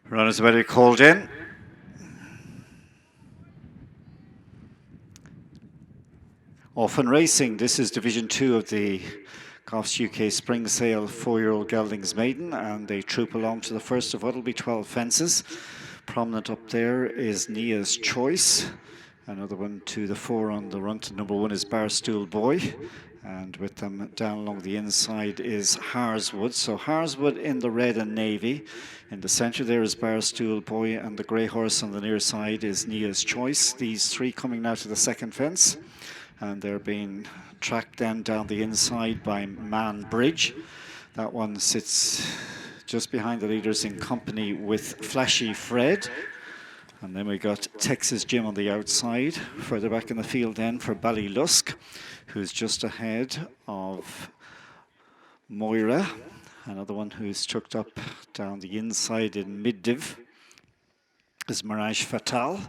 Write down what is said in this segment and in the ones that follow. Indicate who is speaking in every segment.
Speaker 1: Runners ready called in. Off and racing. This is Division 2 of the Goffs UK Spring Sale 4yo Geldings Maiden, and they troop along to the first of what will be 12 fences. Prominent up there is Nia's Choice. Another one to the 4 on the run to number 1 is Barstool Boy. And with them down along the inside is Harswood. So Harswood in the red and navy. In the centre there is Barstool Boy, and the grey horse on the near side is Nia's Choice. These three coming now to the second fence. And they're being tracked then down the inside by Man Bridge. That one sits just behind the leaders in company with Flashy Fred. And then we got Texas Jim on the outside. Further back in the field then for Ballindenisk, who's just ahead of Moira. Another one who's tucked up down the inside in mid-div is Mirage Fatal.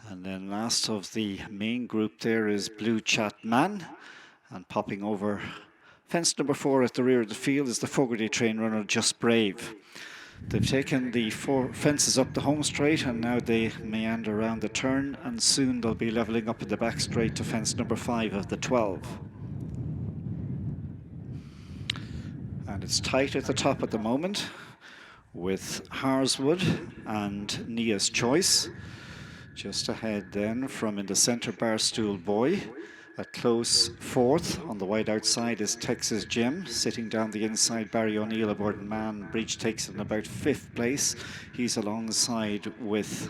Speaker 1: And then last of the main group there is Blue Chat Man. And popping over fence number 4 at the rear of the field is the Fogarty train runner Just Brave. They've taken the 4 fences up the home straight, and now they meander around the turn, and soon they'll be levelling up in the back straight to fence number 5 of the 12. And it's tight at the top at the moment with Harswood and Nia's Choice. Just ahead then from in the centre Barstool Boy. A close 4th on the wide outside is Texas Jim. Sitting down the inside, Barry O'Neill aboard Man Bridge takes it in about 5th place. He's alongside with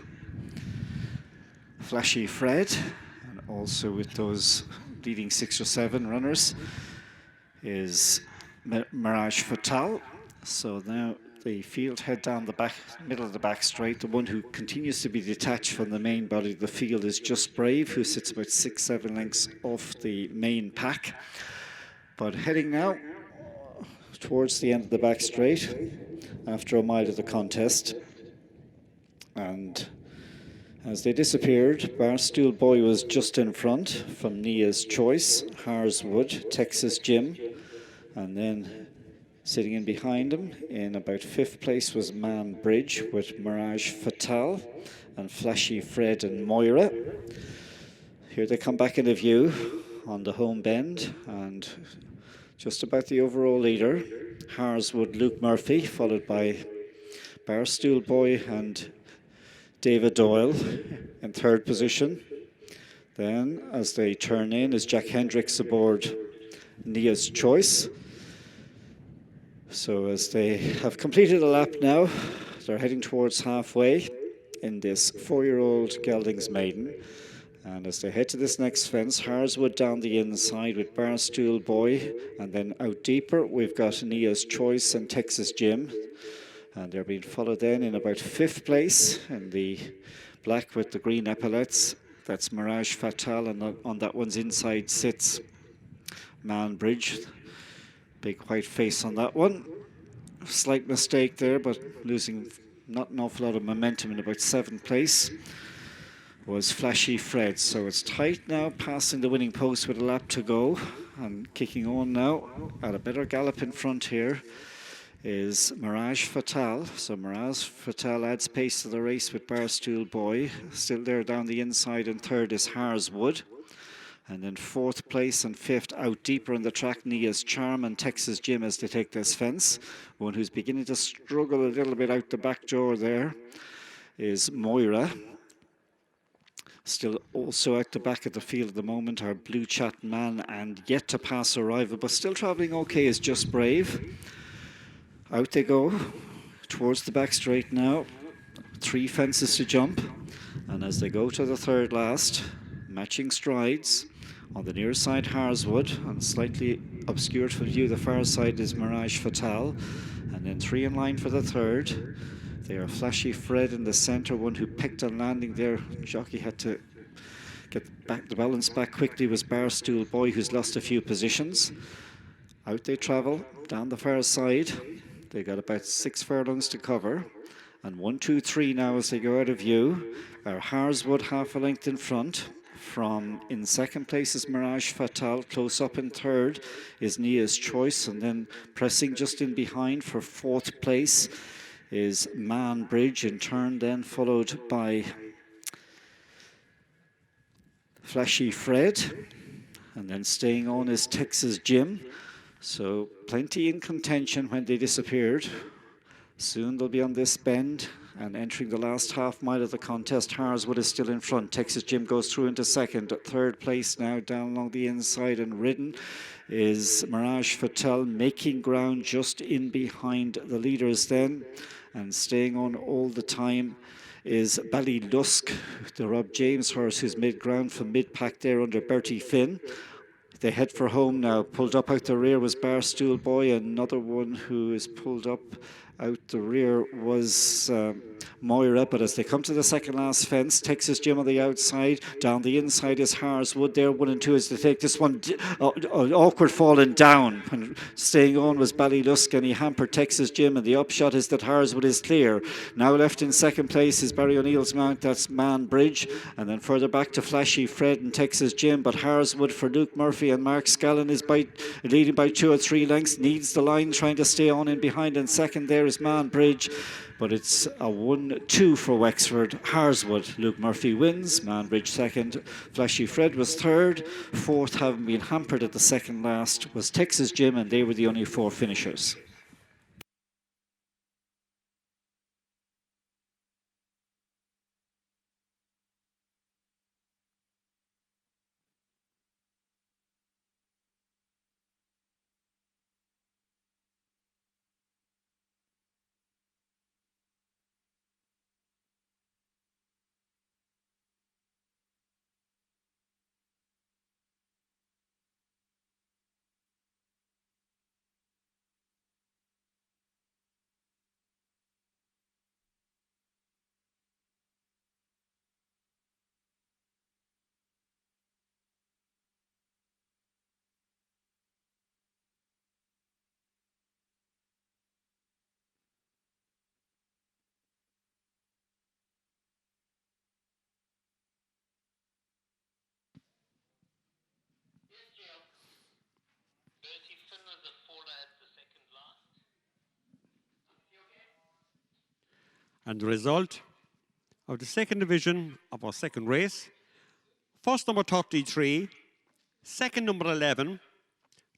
Speaker 1: Flashy Fred, and also with those leading 6 or 7 runners is Mirage Fatal. So now the field head down the back, middle of the back straight. The one who continues to be detached from the main body of the field is Just Brave, who sits about 6-7 lengths off the main pack. But heading now towards the end of the back straight after a mile of the contest. And as they disappeared, Barstool Boy was just in front from Nia's Choice, Harswood, Texas Jim, and then sitting in behind him in about 5th place was Man Bridge with Mirage Fatal and Flashy Fred and Moira. Here they come back into view on the home bend, and just about the overall leader, Harswood Luke Murphy, followed by Barstool Boy and David Doyle in 3rd position. Then as they turn in is Jack Hendricks aboard Nia's Choice. So as they have completed a lap now, they're heading towards halfway in this 4-year-old Geldings Maiden. And as they head to this next fence, Harswood down the inside with Barstool Boy. And then out deeper, we've got Nia's Choice and Texas Jim. And they're being followed then in about 5th place in the black with the green epaulets. That's Mirage Fatal, and on that one's inside sits Man Bridge. Big white face on that one. Slight mistake there, but losing not an awful lot of momentum in about 7th place was Flashy Fred. So it's tight now, passing the winning post with a lap to go. And kicking on now at a better gallop in front here is Mirage Fatal. So Mirage Fatal adds pace to the race with Barstool Boy. Still there down the inside, and 3rd is Harswood. And then 4th place and 5th out deeper in the track, Nia's Charm and Texas Jim as they take this fence. One who's beginning to struggle a little bit out the back door there is Moira. Still also out the back of the field at the moment are Blue Chat Man and yet to pass arrival, but still travelling okay is Just Brave. Out they go towards the back straight now. 3 fences to jump. And as they go to the 3rd last, matching strides. On the near side, Harswood, and slightly obscured from view, the far side is Mirage Fatal. And then 3 in line for the 3rd. They are Flashy Fred in the centre, one who picked on landing there. Jockey had to get back the balance back quickly was Barstool Boy, who's lost a few positions. Out they travel, down the far side. They got about 6 furlongs to cover. And 1, 2, 3 now as they go out of view are Harswood half a length in front. From in 2nd place is Mirage Fatal. Close up in 3rd is Nia's Choice. And then pressing just in behind for 4th place is Man Bridge, in turn then followed by Flashy Fred, and then staying on is Texas Jim. So plenty in contention when they disappeared. Soon they'll be on this bend and entering the last half mile of the contest. Harswood is still in front. Texas Jim goes through into second. Third place now down along the inside and ridden is Mirage Fatale, making ground just in behind the leaders then. And staying on all the time is Ballindenisk, the Rob James horse, who's mid ground from mid-pack there under Bertie Finn. They head for home now. Pulled up out the rear was Barstool Boy. Another one who is pulled up out the rear was Moira. But as they come to the second last fence, Texas Jim on the outside. Down the inside is Harswood there. 1 and 2 as they take this one. Awkward falling down. And staying on was Ballylusk, and he hampered Texas Jim. And the upshot is that Harswood is clear. Now left in second place is Barry O'Neill's mount. That's Man Bridge. And then further back to Flashy Fred and Texas Jim. But Harswood for Luke Murphy and Mark Scallon is leading by 2 or 3 lengths. Needs the line, trying to stay on in behind. And second there is Man Bridge. But it's a 1-2 for Wexford. Harswood. Luke Murphy wins. Man Bridge second. Flashy Fred was third. Fourth, having been hampered at the second last, was Texas Jim, and they were the only 4 finishers.
Speaker 2: And the result of the second division of our second race: first number 33, second number 11,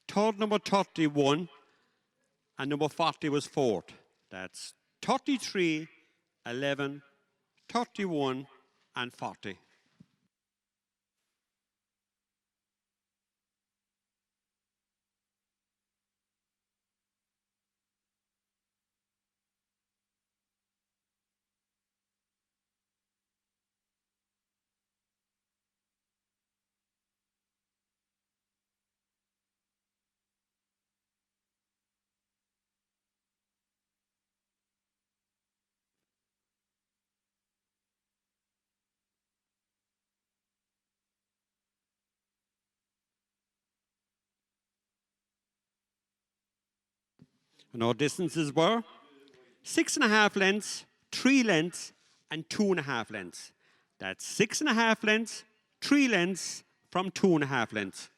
Speaker 2: third number 31, and number 40 was fourth. That's 33, 11, 31, and 40. And our distances were 6.5 lengths, 3 lengths, and 2.5 lengths. That's 6.5 lengths, 3 lengths from 2.5 lengths.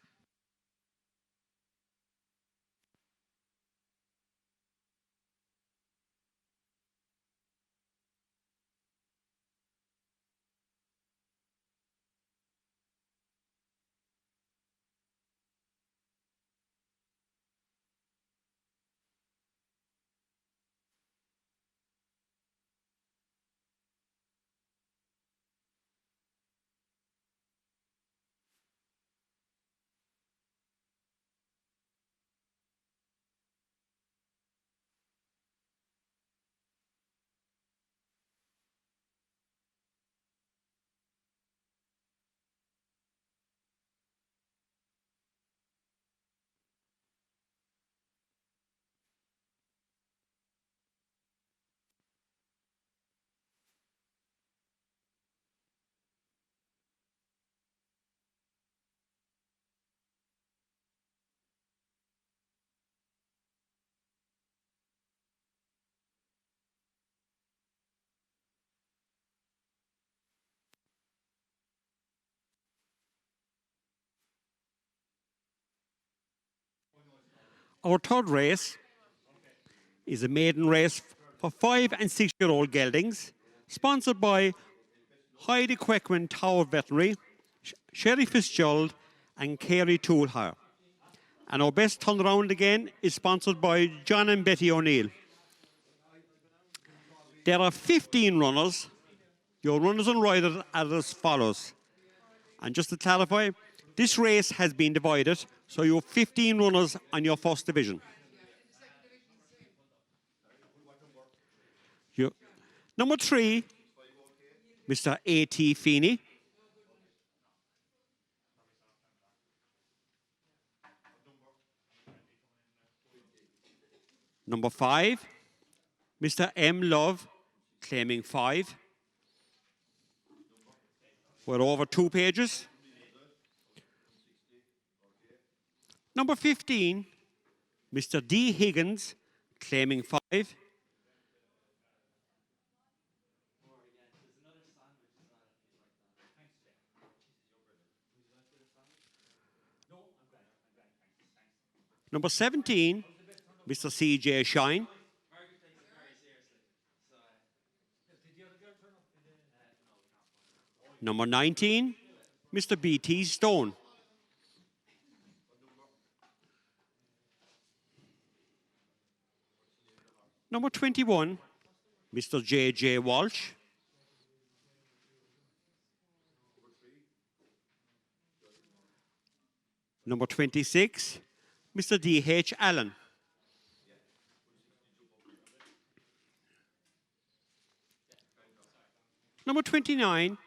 Speaker 2: Our third race is a maiden race for 5 and 6-year-old geldings, sponsored by Heidi Queckman Tower Veterinary, Sherry Fitzgerald, and Carey Tool Hire. And our best turnaround again is sponsored by John and Betty O'Neill. There are 15 runners. Your runners and riders are as follows. And just to clarify, this race has been divided, so you have 15 runners on your first division. Number 3, Mr. A.T. Feeney. Number 5, Mr. M. Love, claiming 5. We're over 2 pages. Number 15, Mr. D. Higgins, claiming 5. Number 17, Mr. C.J. Shine. Number 19, Mr. B.T. Stone. Number 21, Mr. J.J. Walsh. Number 26, Mr. D.H. Allen. Number 29,